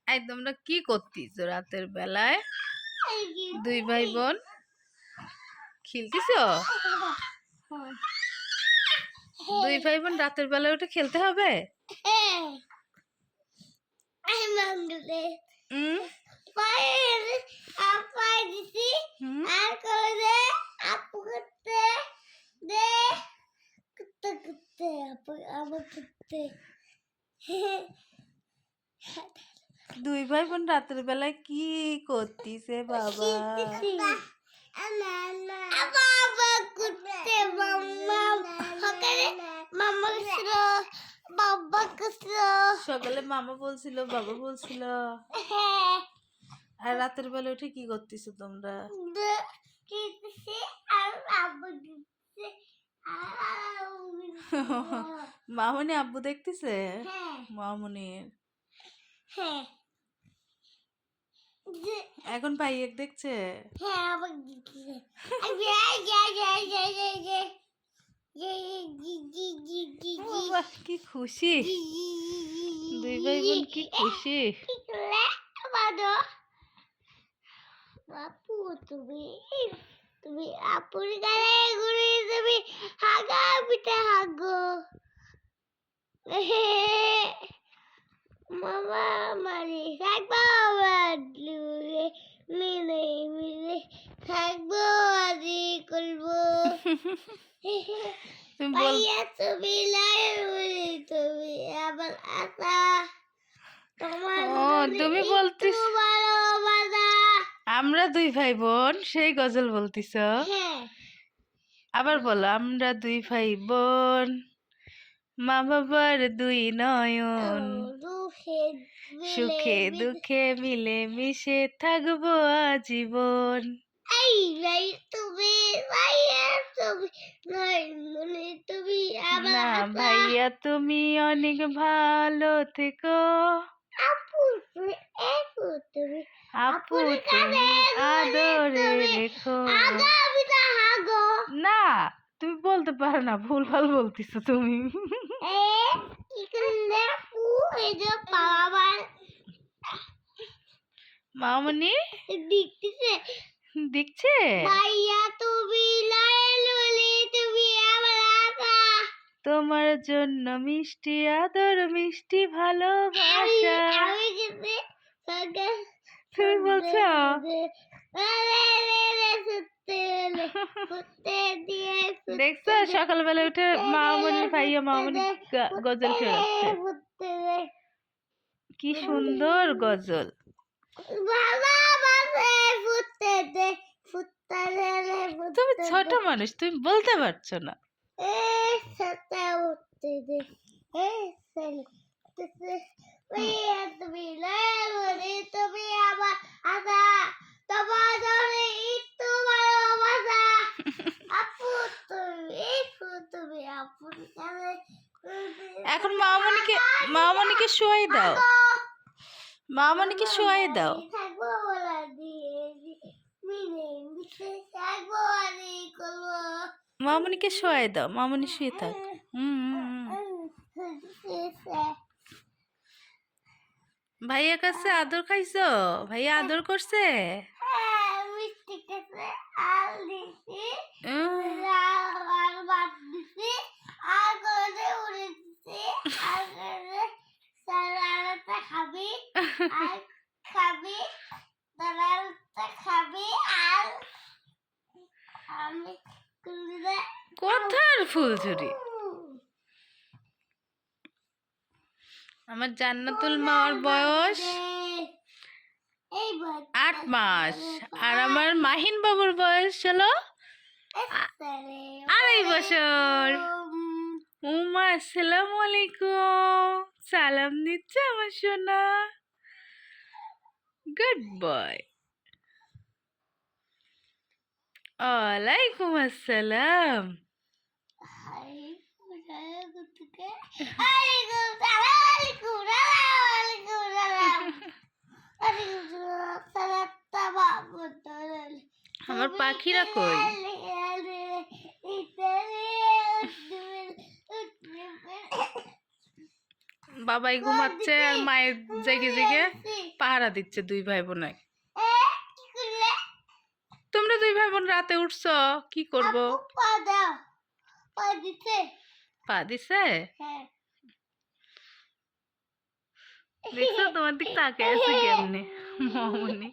এই তোমরা কি করতিস রাতের বেলায়? দুই ভাই বোন খেলতিস? দুই ভাই বোন রাতের বেলায় উঠে খেলতে হবে? দুই ভাই বোন রাতের বেলায় কি করতিছে বাবা? সকালে মামা বলছিল, বাবা বলছিল, আর রাতের বেলা উঠে কি করতেছো তোমরা? মামনি আব্বু দেখতেছে? মামনির এখন ভাইয়েক দেখছে? কি খুশি দুই ভাই বোন, কি খুশি। বাপু তুমি তুমি আপুর গালে ঘুরে তুমি হাগা পিঠা হাগো মামা মারি থাকবো বাদলুরে মিলে মিলে থাকবো আদি করবো ভাইয়া তুমি লাই তুমি আবার আশা তোমার তুমি বলতিস আমরা দুই ভাই বোন, সেই গজল বলতিস? আবার বলো, আমরা দুই ভাই বোন, মা বাবার দুই নয়ন, সুখে দুঃখে মিলে মিশে থাকবো আজীবন। না ভাইয়া তুমি অনেক ভালো থেকো, আপু তুমি আদরে রেখো। না তুমি বলতে পারো না, ভুল ভাল বলতেছো তুমি। মামনি দেখছে? তোমার জন্য মিষ্টি আদর, মিষ্টি ভালোবাসা। তুমি বলছো? দেখছো সকালবেলা উঠে মামনি ভাইয়া মামনি গজল শোনাচ্ছে, কি সুন্দর গজল। তুমি ছোট মানুষ, তুমি বলতে পারছো না। এখন মামনিকে শোয়াই দাও, মামনিকে শোয়াই দাও। মামনিকে শোয়াই দাও, মামনি শুয়ে থাক। ভাইয়া কাছে আদর খাইছো? ভাইয়া আদর করছে? কোথার ফুলঝুরি? আমার জান্নাতুল মার বয়স 8 মাস, আর আমার মাহিন বাবুর বয়স হলো 2.5 বছর। উমা আসসালামু আলাইকুম, সালাম দিচ্ছে আমার সোনা। Good boy. ওয়ালাইকুম আসসালাম। আমার পাখিরা কই? বাবাই ঘুমাচ্ছে আর মায়ের জেগে জেগে পাহারা দিচ্ছে দুই ভাই বোনে। কি করলে? তোমরা দুই ভাই বোন রাতে উঠছো, কি করবো? আপু পা দাও। পা দিতে। পা দিছে? হ্যাঁ। দেখছো তোমার দিক তাকে আছে কেমনে মামনি।